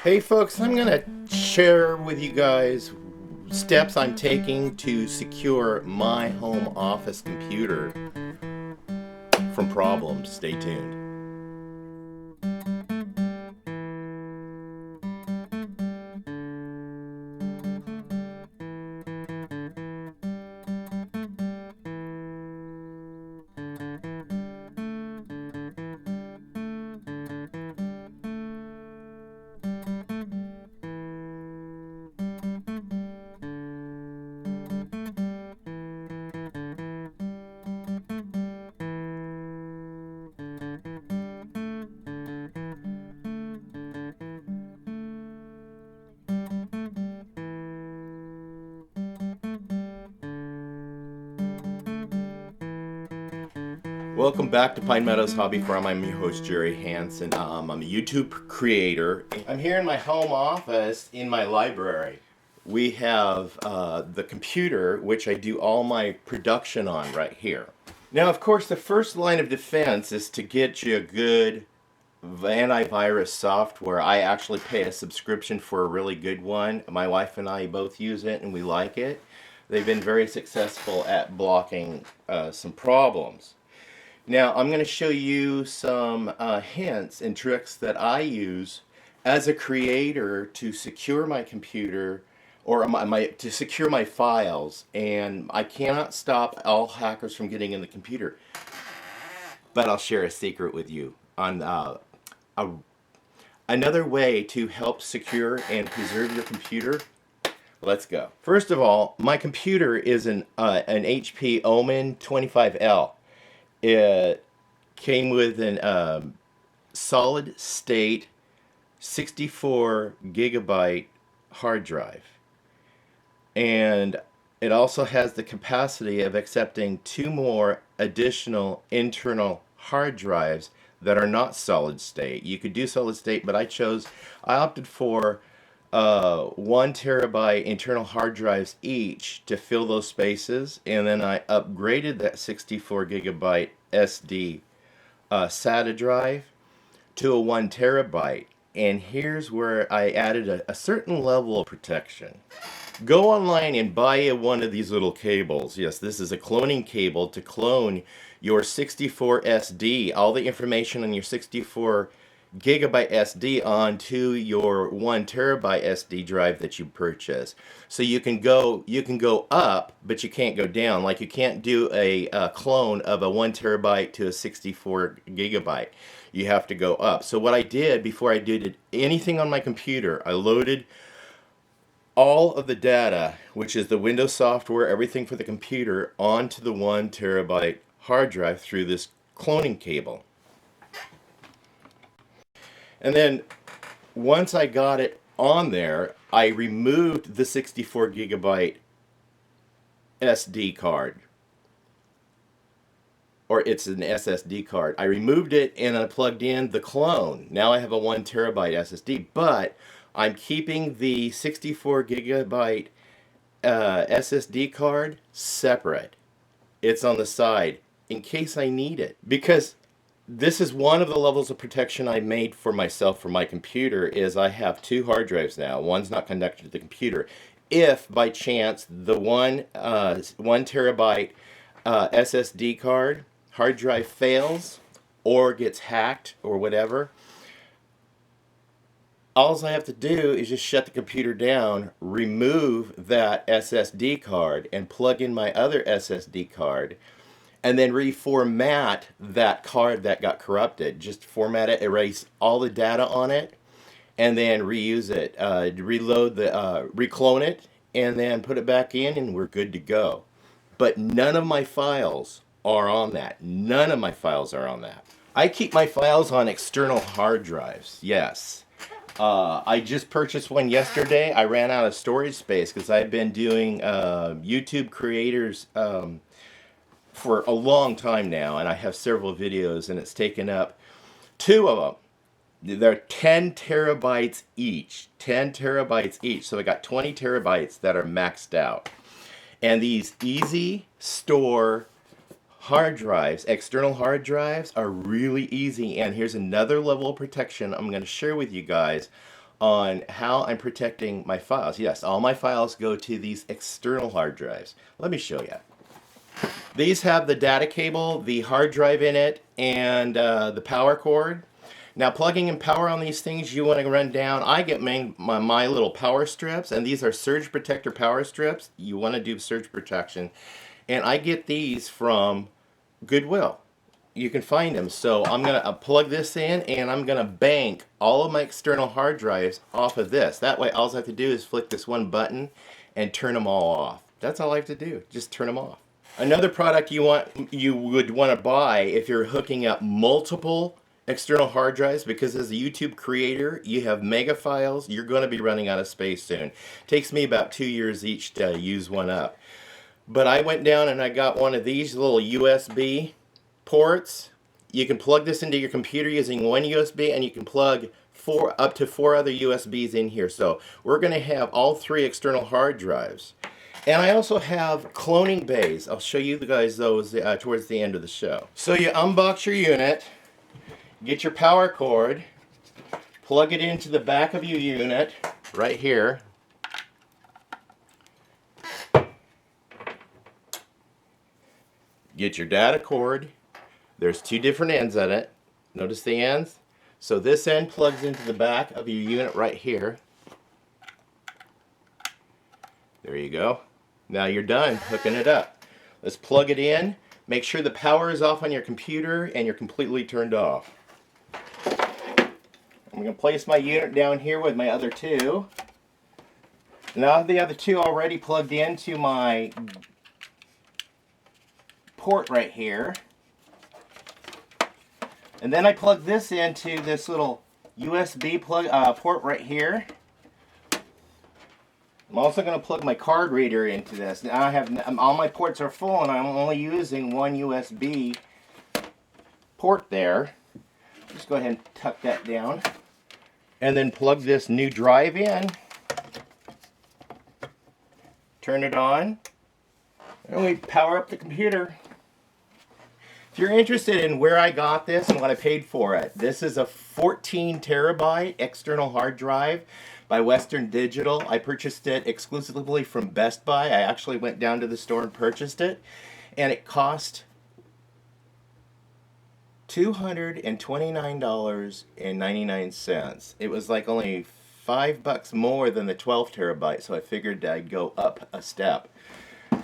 Hey folks, I'm going to share with you guys steps I'm taking to secure my home office computer from problems. Stay tuned. Welcome back to Pine Meadows Hobby Farm. I'm your host, Jerry Hansen. I'm a YouTube creator. I'm here in my home office in my library. We have the computer, which I do all my production on right here. Now, of course, the first line of defense is to get you a good antivirus software. I actually pay a subscription for a really good one. My wife and I both use it and we like it. They've been very successful at blocking some problems. Now, I'm going to show you some hints and tricks that I use as a creator to secure my computer or to secure my files. And I cannot stop all hackers from getting in the computer. But I'll share a secret with you on another way to help secure and preserve your computer. Let's go. First of all, my computer is an HP Omen 25L. It came with an solid state 64 gigabyte hard drive. And it also has the capacity of accepting 2 more additional internal hard drives that are not solid state. You could do solid state, but I opted for 1 terabyte internal hard drives each to fill those spaces, and then I upgraded that 64 gigabyte SD SATA drive to a 1 terabyte. And here's where I added a certain level of protection. Go online and buy one of these little cables. Yes, this is a cloning cable to clone your 64 SD, all the information on your 64 gigabyte SD onto your 1 terabyte SD drive that you purchase. So you can go up, but you can't go down. Like you can't do a clone of a 1 terabyte to a 64 gigabyte. You have to go up. So what I did before I did anything on my computer, I loaded all of the data, which is the Windows software, everything for the computer, onto the 1 terabyte hard drive through this cloning cable. And then once I got it on there, I removed the 64 gigabyte SD card. Or it's an SSD card. I removed it and I plugged in the clone. Now I have a 1 terabyte SSD, but I'm keeping the 64 gigabyte SSD card separate. It's on the side in case I need it. Because this is one of the levels of protection I made for myself for my computer is I have 2 hard drives now. One's not connected to the computer. If by chance the 1 terabyte SSD card hard drive fails or gets hacked or whatever, all I have to do is just shut the computer down, remove that SSD card, and plug in my other SSD card, and then reformat that card that got corrupted. Just format it, erase all the data on it, and then reuse it. Reclone it, and then put it back in, and we're good to go. But none of my files are on that. None of my files are on that. I keep my files on external hard drives, yes. I just purchased one yesterday. I ran out of storage space because I've been doing YouTube creators for a long time now, and I have several videos, and it's taken up 2 of them. They're 10 terabytes each. 10 terabytes each. So I got 20 terabytes that are maxed out. And these easy store hard drives, external hard drives, are really easy. And here's another level of protection I'm going to share with you guys on how I'm protecting my files. Yes, all my files go to these external hard drives. Let me show you. These have the data cable, the hard drive in it, and the power cord. Now, plugging in power on these things, you want to run down. I get my little power strips, and these are surge protector power strips. You want to do surge protection. And I get these from Goodwill. You can find them. So I'm going to plug this in, and I'm going to bank all of my external hard drives off of this. That way, all I have to do is flick this one button and turn them all off. That's all I have to do. Just turn them off. Another product you would want to buy if you're hooking up multiple external hard drives, because as a YouTube creator, you have mega files. You're going to be running out of space soon. Takes me about 2 years each to use one up. But I went down and I got one of these little USB ports. You can plug this into your computer using one USB, and you can plug up to 4 other USBs in here. So we're going to have all 3 external hard drives. And I also have cloning bays. I'll show you guys those towards the end of the show. So you unbox your unit, get your power cord, plug it into the back of your unit right here. Get your data cord. There's 2 different ends on it. Notice the ends? So this end plugs into the back of your unit right here. There you go. Now you're done hooking it up. Let's plug it in. Make sure the power is off on your computer and you're completely turned off. I'm going to place my unit down here with my other 2. Now the other 2 already plugged into my port right here. And then I plug this into this little USB port right here. I'm also going to plug my card reader into this. Now I have all my ports are full, and I'm only using one USB port there. Just go ahead and tuck that down. And then plug this new drive in. Turn it on. And we power up the computer. If you're interested in where I got this and what I paid for it, this is a 14 terabyte external hard drive by Western Digital. I purchased it exclusively from Best Buy. I actually went down to the store and purchased it, and it cost $229.99. It was like only $5 more than the 12 terabyte, so I figured I'd go up a step.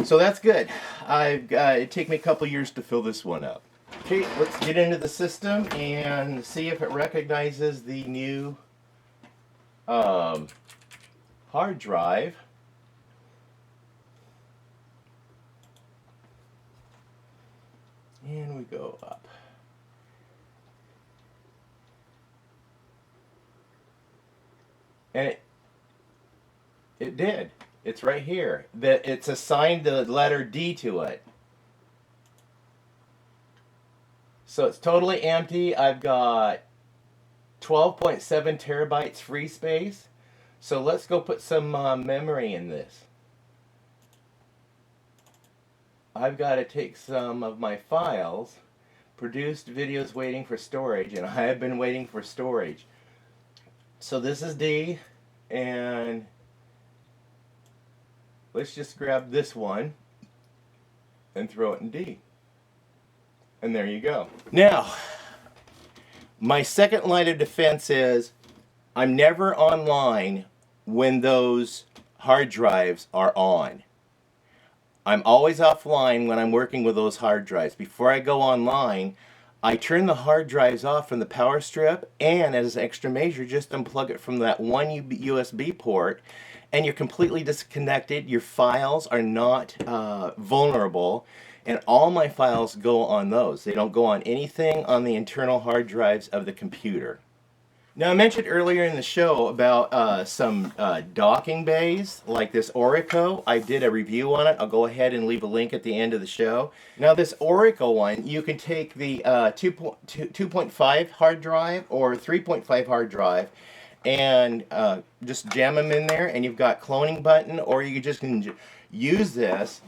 So that's good. It'd take me a couple years to fill this one up. Okay, let's get into the system and see if it recognizes the new hard drive. And we go up. And it did. It's right here. It's assigned the letter D to it. So it's totally empty. I've got 12.7 terabytes free space. So let's go put some memory in this. I've got to take some of my files, produced videos waiting for storage, and I have been waiting for storage. So this is D, and let's just grab this one and throw it in D. And there you go. Now, my second line of defense is I'm never online when those hard drives are on. I'm always offline when I'm working with those hard drives. Before I go online, I turn the hard drives off from the power strip, and as an extra measure, just unplug it from that one USB port, and you're completely disconnected. Your files are not vulnerable, and all my files go on those. They don't go on anything on the internal hard drives of the computer. Now, I mentioned earlier in the show about some docking bays, like this Orico. I did a review on it. I'll go ahead and leave a link at the end of the show. Now, this Orico one, you can take the 2.5 hard drive or 3.5 hard drive and just jam them in there, and you've got cloning button, or you just can use this.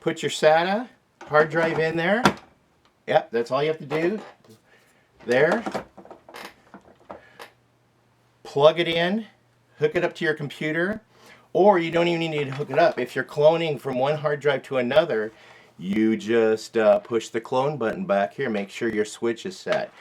Put your SATA hard drive in there. Yep, that's all you have to do. There. plug it in, hook it up to your computer, or you don't even need to hook it up. If you're cloning from one hard drive to another, you just push the clone button back here. Make sure your switch is set.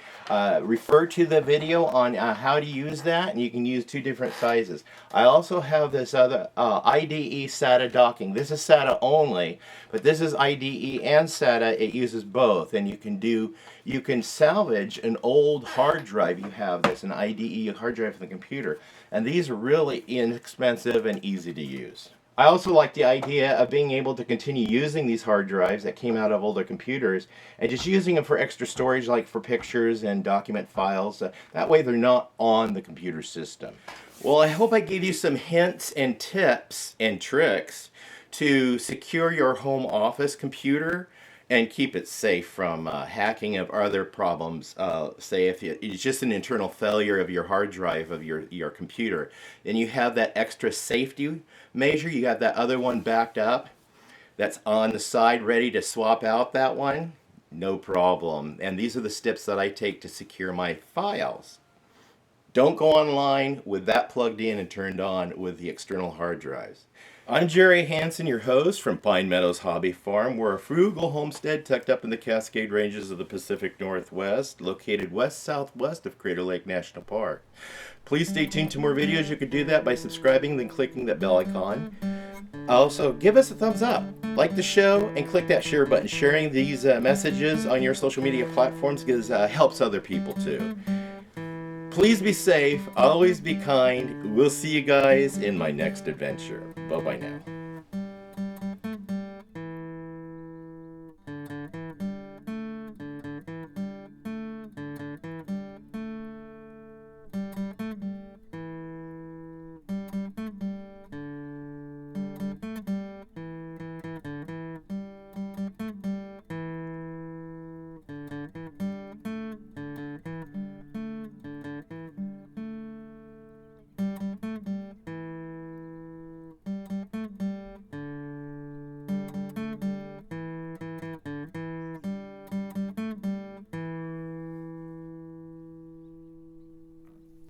Refer to the video on how to use that, and you can use 2 different sizes. I also have this other IDE SATA docking. This is SATA only, but this is IDE and SATA. It uses both, and you can salvage an old hard drive you have that's an IDE hard drive for the computer, and these are really inexpensive and easy to use. I also like the idea of being able to continue using these hard drives that came out of older computers and just using them for extra storage, like for pictures and document files. That way they're not on the computer system. Well, I hope I gave you some hints and tips and tricks to secure your home office computer and keep it safe from hacking of other problems. Say if it's just an internal failure of your hard drive of your computer, then you have that extra safety measure. You got that other one backed up that's on the side ready to swap out that one. No problem. And these are the steps that I take to secure my files. Don't go online with that plugged in and turned on with the external hard drives. I'm Jerry Hansen, your host from Pine Meadows Hobby Farm. We're a frugal homestead tucked up in the Cascade Ranges of the Pacific Northwest, located west-southwest of Crater Lake National Park. Please stay tuned to more videos. You can do that by subscribing, then clicking that bell icon. Also, give us a thumbs up, like the show, and click that share button. Sharing these messages on your social media platforms helps other people too. Please be safe, always be kind. We'll see you guys in my next adventure. Bye-bye now.